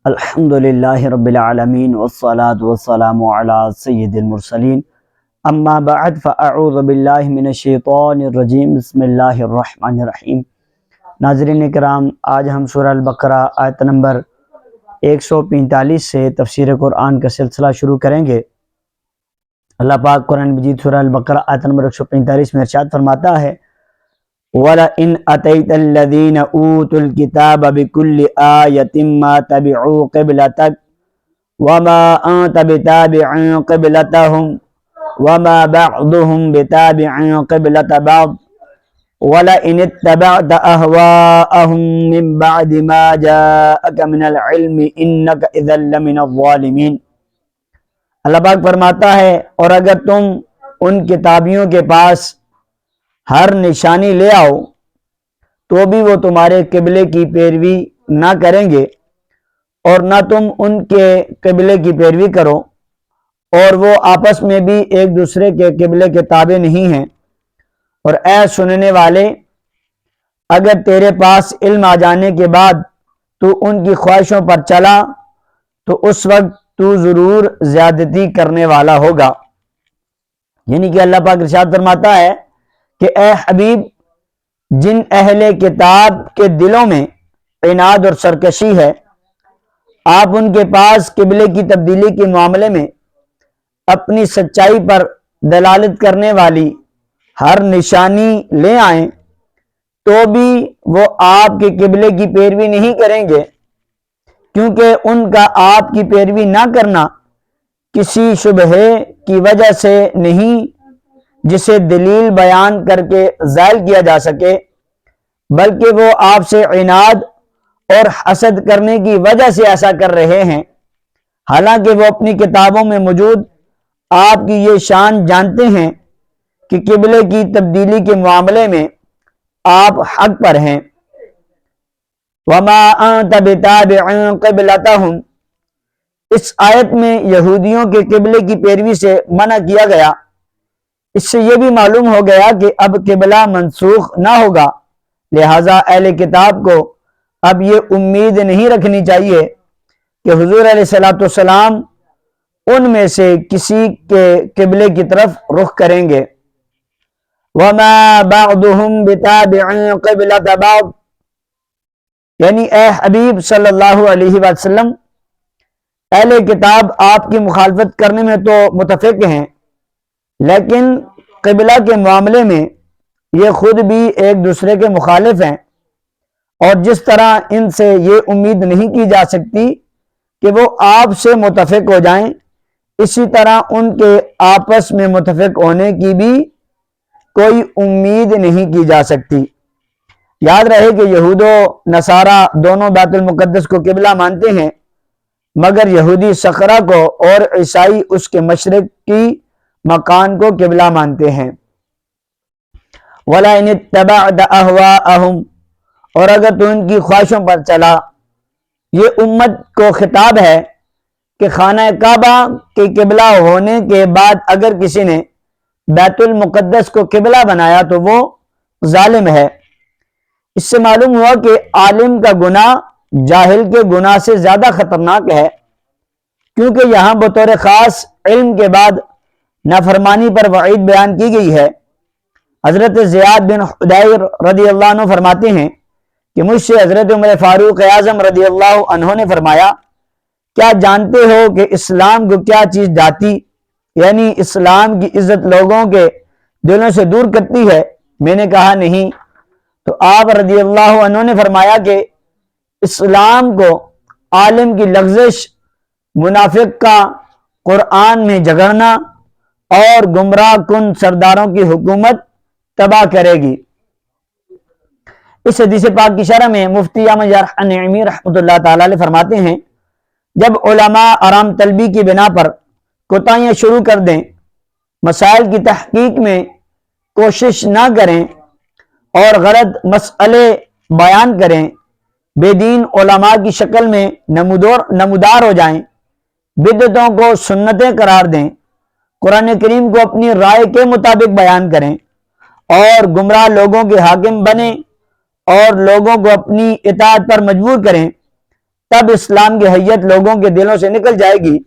الحمدللہ رب العالمین والصلاة والسلام علی سید المرسلین اما بعد فاعوذ باللہ من الشیطان الرجیم بسم اللہ الرحمن الرحیم۔ ناظرین کرام، آج ہم سورہ البقرہ آیت نمبر 145 سے تفسیر قرآن کا سلسلہ شروع کریں گے۔ اللہ پاک قرآن مجید سورہ البقرہ آیت نمبر 145 میں ارشاد فرماتا ہے وَلَئِنْ أَتَيْتَ الَّذِينَ أُوتُوا الْكِتَابَ بِكُلِّ آيَةٍ مَا تَبِعُوا قِبْلَتَكَ وَمَا أَنْتَ بِتَابِعٍ قِبْلَتَهُمْ وَمَا بَعْضُهُمْ بِتَابِعٍ قِبْلَةَ بَعْضٍ وَلَئِنِ اتَّبَعْتَ أَهْوَاءَهُمْ مِنْ بَعْدِ مَا جَاءَكَ مِنَ الْعِلْمِ إِنَّكَ إِذًا لَمِنَ الظَّالِمِينَ۔ اللہ پاک فرماتا ہے، اور اگر تم ان کتابیوں کے پاس ہر نشانی لے آؤ تو بھی وہ تمہارے قبلے کی پیروی نہ کریں گے، اور نہ تم ان کے قبلے کی پیروی کرو، اور وہ آپس میں بھی ایک دوسرے کے قبلے کے تابع نہیں ہیں۔ اور اے سننے والے، اگر تیرے پاس علم آ جانے کے بعد تو ان کی خواہشوں پر چلا تو اس وقت تو ضرور زیادتی کرنے والا ہوگا۔ یعنی کہ اللہ پاک ارشاد فرماتا ہے کہ اے حبیب، جن اہل کتاب کے دلوں میں عناد اور سرکشی ہے، آپ ان کے پاس قبلے کی تبدیلی کے معاملے میں اپنی سچائی پر دلالت کرنے والی ہر نشانی لے آئیں تو بھی وہ آپ کے قبلے کی پیروی نہیں کریں گے، کیونکہ ان کا آپ کی پیروی نہ کرنا کسی شبہے کی وجہ سے نہیں جسے دلیل بیان کر کے زائل کیا جا سکے، بلکہ وہ آپ سے عناد اور حسد کرنے کی وجہ سے ایسا کر رہے ہیں، حالانکہ وہ اپنی کتابوں میں موجود آپ کی یہ شان جانتے ہیں کہ قبلے کی تبدیلی کے معاملے میں آپ حق پر ہیں۔ وَمَا أَنْتَ بِتَابِعٍ قِبْلَتَهُمْ، اس آیت میں یہودیوں کے قبلے کی پیروی سے منع کیا گیا۔ اس سے یہ بھی معلوم ہو گیا کہ اب قبلہ منسوخ نہ ہوگا، لہٰذا اہل کتاب کو اب یہ امید نہیں رکھنی چاہیے کہ حضور علیہ السلام ان میں سے کسی کے قبلے کی طرف رخ کریں گے۔ وَمَا بَعْضُهُمْ بِتَابِعٍ قِبْلَةَ بَعْضٍ، یعنی اے حبیب صلی اللہ علیہ وسلم، اہل کتاب آپ کی مخالفت کرنے میں تو متفق ہیں، لیکن قبلہ کے معاملے میں یہ خود بھی ایک دوسرے کے مخالف ہیں، اور جس طرح ان سے یہ امید نہیں کی جا سکتی کہ وہ آپ سے متفق ہو جائیں، اسی طرح ان کے آپس میں متفق ہونے کی بھی کوئی امید نہیں کی جا سکتی۔ یاد رہے کہ یہود و نصارہ دونوں بیت المقدس کو قبلہ مانتے ہیں، مگر یہودی صخرہ کو اور عیسائی اس کے مشرق کی مکان کو قبلہ مانتے ہیں۔ وَلَئِنِ اتَّبَعْتَ أَهْوَاءَهُمْ، اور اگر تو ان کی خواہشوں پر چلا، یہ امت کو خطاب ہے کہ خانہ کعبہ کے قبلہ ہونے کے بعد اگر کسی نے بیت المقدس کو قبلہ بنایا تو وہ ظالم ہے۔ اس سے معلوم ہوا کہ عالم کا گناہ جاہل کے گناہ سے زیادہ خطرناک ہے، کیونکہ یہاں بطور خاص علم کے بعد نافرمانی پر وعید بیان کی گئی ہے۔ حضرت زیاد بن حدیر رضی اللہ عنہ فرماتے ہیں کہ مجھ سے حضرت عمر فاروق اعظم رضی اللہ عنہ نے فرمایا، کیا جانتے ہو کہ اسلام کو کیا چیز ڈاتی، یعنی اسلام کی عزت لوگوں کے دلوں سے دور کرتی ہے؟ میں نے کہا نہیں۔ تو آپ رضی اللہ عنہ نے فرمایا کہ اسلام کو عالم کی لغزش، منافق کا قرآن میں جھگڑنا اور گمراہ کن سرداروں کی حکومت تباہ کرے گی۔ اس حدیث پاک کی شرح میں مفتی احمد جرح نعیمی رحمۃ اللہ تعالی علیہ فرماتے ہیں، جب علماء آرام طلبی کی بنا پر کوتاہیاں شروع کر دیں، مسائل کی تحقیق میں کوشش نہ کریں اور غلط مسئلے بیان کریں، بے دین علماء کی شکل میں نمودار ہو جائیں، بدعتوں کو سنتیں قرار دیں، قرآن کریم کو اپنی رائے کے مطابق بیان کریں اور گمراہ لوگوں کے حاکم بنیں اور لوگوں کو اپنی اطاعت پر مجبور کریں، تب اسلام کی حیت لوگوں کے دلوں سے نکل جائے گی،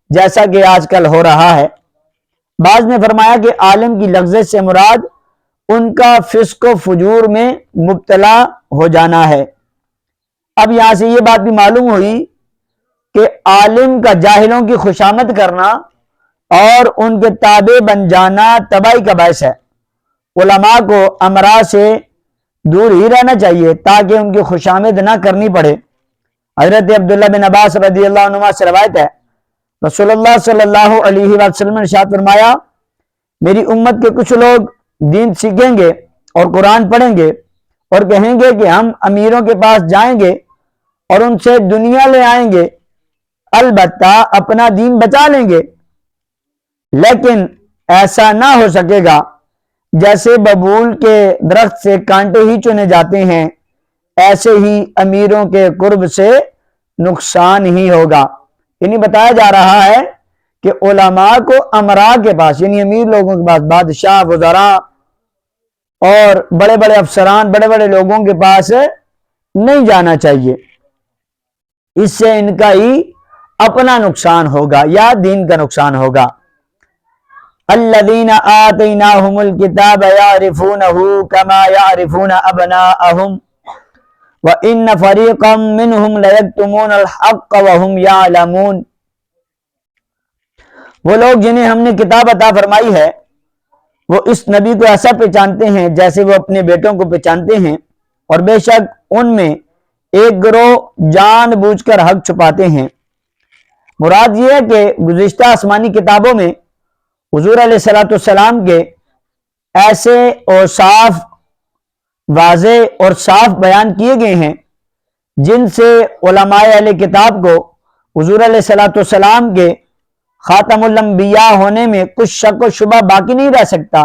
جیسا کہ آج کل ہو رہا ہے۔ بعض نے فرمایا کہ عالم کی لغزش سے مراد ان کا فسق و فجور میں مبتلا ہو جانا ہے۔ اب یہاں سے یہ بات بھی معلوم ہوئی کہ عالم کا جاہلوں کی خوشامد کرنا اور ان کے تابع بن جانا تباہی کا باعث ہے۔ علماء کو امراء سے دور ہی رہنا چاہیے تاکہ ان کی خوشامد نہ کرنی پڑے۔ حضرت عبداللہ بن عباس رضی اللہ عنہ سے روایت ہے، رسول اللہ صلی اللہ علیہ وسلم نے ارشاد فرمایا، میری امت کے کچھ لوگ دین سیکھیں گے اور قرآن پڑھیں گے اور کہیں گے کہ ہم امیروں کے پاس جائیں گے اور ان سے دنیا لے آئیں گے، البتہ اپنا دین بچا لیں گے، لیکن ایسا نہ ہو سکے گا جیسے ببول کے درخت سے کانٹے ہی چنے جاتے ہیں، ایسے ہی امیروں کے قرب سے نقصان ہی ہوگا۔ یعنی بتایا جا رہا ہے کہ علماء کو امراء کے پاس یعنی امیر لوگوں کے پاس، بادشاہ، وزراء اور بڑے بڑے افسران، بڑے بڑے لوگوں کے پاس نہیں جانا چاہیے، اس سے ان کا ہی اپنا نقصان ہوگا یا دین کا نقصان ہوگا۔ الذین آتیناہم الکتاب یعرفونہ کما یعرفون ابناءہم وَإِنَّ فَرِيقًا مِّنْهُمْ لَيَكْتُمُونَ الْحَقَّ وَهُمْ يَعْلَمُونَ۔ وہ لوگ جنہیں ہم نے کتاب عطا فرمائی ہے وہ اس نبی کو ایسا پہچانتے ہیں جیسے وہ اپنے بیٹوں کو پہچانتے ہیں، اور بے شک ان میں ایک گروہ جان بوجھ کر حق چھپاتے ہیں۔ مراد یہ ہے کہ گزشتہ آسمانی کتابوں میں حضور علیہ السلام کے ایسے اوصاف واضح اور صاف بیان کیے گئے ہیں جن سے علماء اہل کتاب کو حضور علیہ السلام کے خاتم الانبیاء ہونے میں کچھ شک و شبہ باقی نہیں رہ سکتا،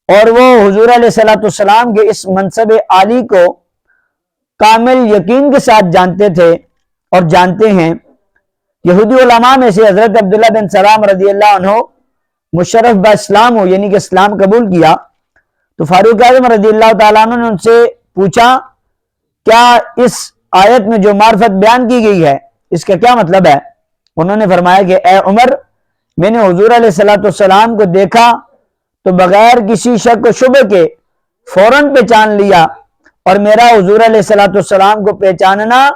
اور وہ حضور علیہ السلام کے اس منصب عالی کو کامل یقین کے ساتھ جانتے تھے اور جانتے ہیں۔ یہودی علماء میں سے حضرت عبداللہ بن سلام رضی اللہ عنہ مشرف با اسلام ہو یعنی کہ اسلام قبول کیا تو فاروق اعظم رضی اللہ تعالیٰ عنہ نے ان سے پوچھا، کیا اس آیت میں جو معرفت بیان کی گئی ہے اس کا کیا مطلب ہے؟ انہوں نے فرمایا کہ اے عمر، میں نے حضور علیہ السلام کو دیکھا تو بغیر کسی شک و شبہ کے فوراً پہچان لیا، اور میرا حضور علیہ السلام کو پہچاننا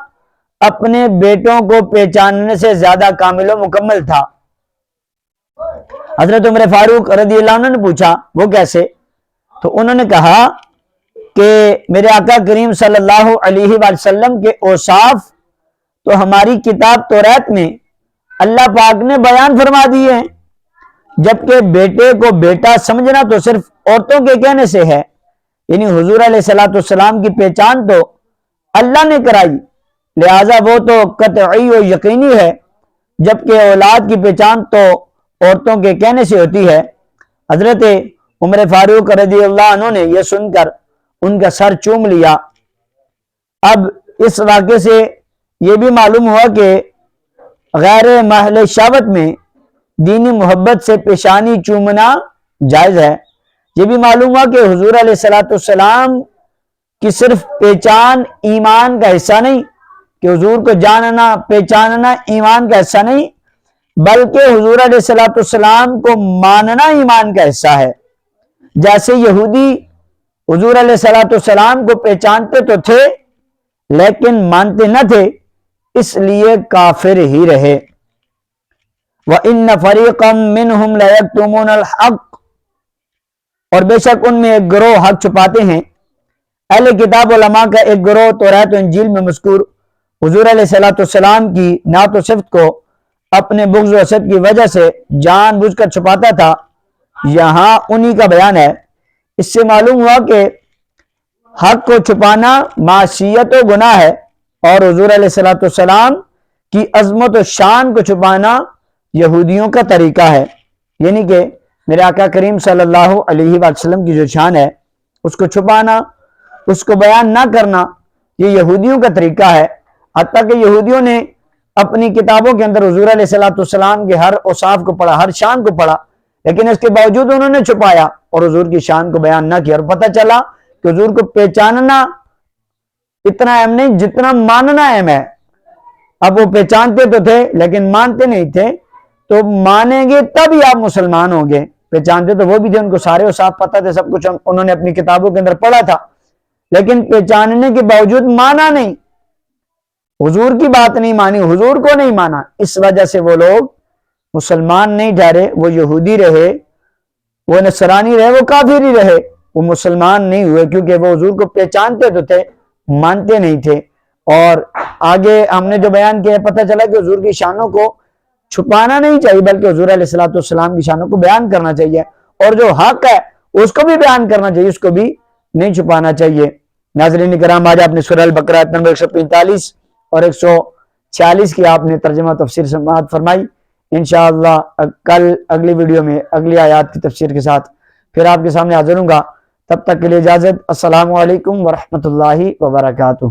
اپنے بیٹوں کو پہچاننے سے زیادہ کامل و مکمل تھا۔ حضرت عمر فاروق رضی اللہ عنہ نے پوچھا وہ کیسے؟ تو انہوں نے کہا کہ میرے آقا کریم صلی اللہ علیہ وسلم کے اوصاف تو ہماری کتاب توریت میں اللہ پاک نے بیان فرما دیے ہیں، جبکہ بیٹے کو بیٹا سمجھنا تو صرف عورتوں کے کہنے سے ہے، یعنی حضور علیہ السلام کی پہچان تو اللہ نے کرائی، لہٰذا وہ تو قطعی و یقینی ہے، جبکہ اولاد کی پہچان تو عورتوں کے کہنے سے ہوتی ہے۔ حضرت عمر فاروق رضی اللہ عنہ نے یہ سن کر ان کا سر چوم لیا۔ اب اس واقعے سے یہ بھی معلوم ہوا کہ غیر محل شہوت میں دینی محبت سے پیشانی چومنا جائز ہے۔ یہ بھی معلوم ہوا کہ حضور علیہ السلام کی صرف پہچان ایمان کا حصہ نہیں، کہ حضور کو جاننا پہچاننا ایمان کا حصہ نہیں، بلکہ حضور علیہ السلام کو ماننا ایمان کا حصہ ہے۔ جیسے یہودی حضور علیہ السلام کو پہچانتے تو تھے لیکن مانتے نہ تھے، اس لیے کافر ہی رہے۔ وَإِنَّ فَرِيقًا مِّنْهُمْ لَيَكْتُمُونَ الْحَقَّ، اور بے شک ان میں ایک گروہ حق چھپاتے ہیں۔ اہل کتاب علماء کا ایک گروہ توریت و انجیل میں مذکور حضور علیہ السلام کی نعت و صفت کو اپنے بغض و حسد کی وجہ سے جان بوجھ کر چھپاتا تھا، یہاں انہی کا بیان ہے۔ اس سے معلوم ہوا کہ حق کو چھپانا معصیت و گناہ ہے، اور حضور علیہ السلام کی عظمت و شان کو چھپانا یہودیوں کا طریقہ ہے، یعنی کہ میرے آقا کریم صلی اللہ علیہ وسلم کی جو شان ہے اس کو چھپانا، اس کو بیان نہ کرنا، یہ یہودیوں کا طریقہ ہے۔ حتیٰ کہ یہودیوں نے اپنی کتابوں کے اندر حضور علیہ السلام کے ہر اوصاف کو پڑھا، ہر شان کو پڑھا، لیکن اس کے باوجود انہوں نے چھپایا اور حضور کی شان کو بیان نہ کیا، اور پتہ چلا کہ حضور کو پہچاننا اتنا اہم نہیں جتنا ماننا اہم ہے۔ اب وہ پہچانتے تو تھے لیکن مانتے نہیں تھے، تو مانیں گے تب ہی آپ مسلمان ہوں گے۔ پہچانتے تو وہ بھی تھے، ان کو سارے صاف پتہ تھے، سب کچھ انہوں نے اپنی کتابوں کے اندر پڑھا تھا، لیکن پہچاننے کے باوجود مانا نہیں، حضور کی بات نہیں مانی، حضور کو نہیں مانا، اس وجہ سے وہ لوگ مسلمان نہیں ٹھہرے، وہ یہودی رہے، وہ نصرانی رہے، وہ کافر ہی رہے، وہ مسلمان نہیں ہوئے، کیونکہ وہ حضور کو پہچانتے تو تھے، مانتے نہیں تھے۔ اور آگے ہم نے جو بیان کیا، پتہ چلا کہ حضور کی شانوں کو چھپانا نہیں چاہیے، بلکہ حضور علیہ السلام کی شانوں کو بیان کرنا چاہیے، اور جو حق ہے اس کو بھی بیان کرنا چاہیے، اس کو بھی نہیں چھپانا چاہیے۔ ناظرین کرام، آج آپ نے سورہ البقرہ آیت نمبر 145 اور 146 کی آپ نے ترجمہ تفسیر سماعت فرمائی۔ انشاءاللہ کل اگلی ویڈیو میں اگلی آیات کی تفسیر کے ساتھ پھر آپ کے سامنے حاضر ہوں گا، تب تک کے لیے اجازت۔ السلام علیکم ورحمۃ اللہ وبرکاتہ۔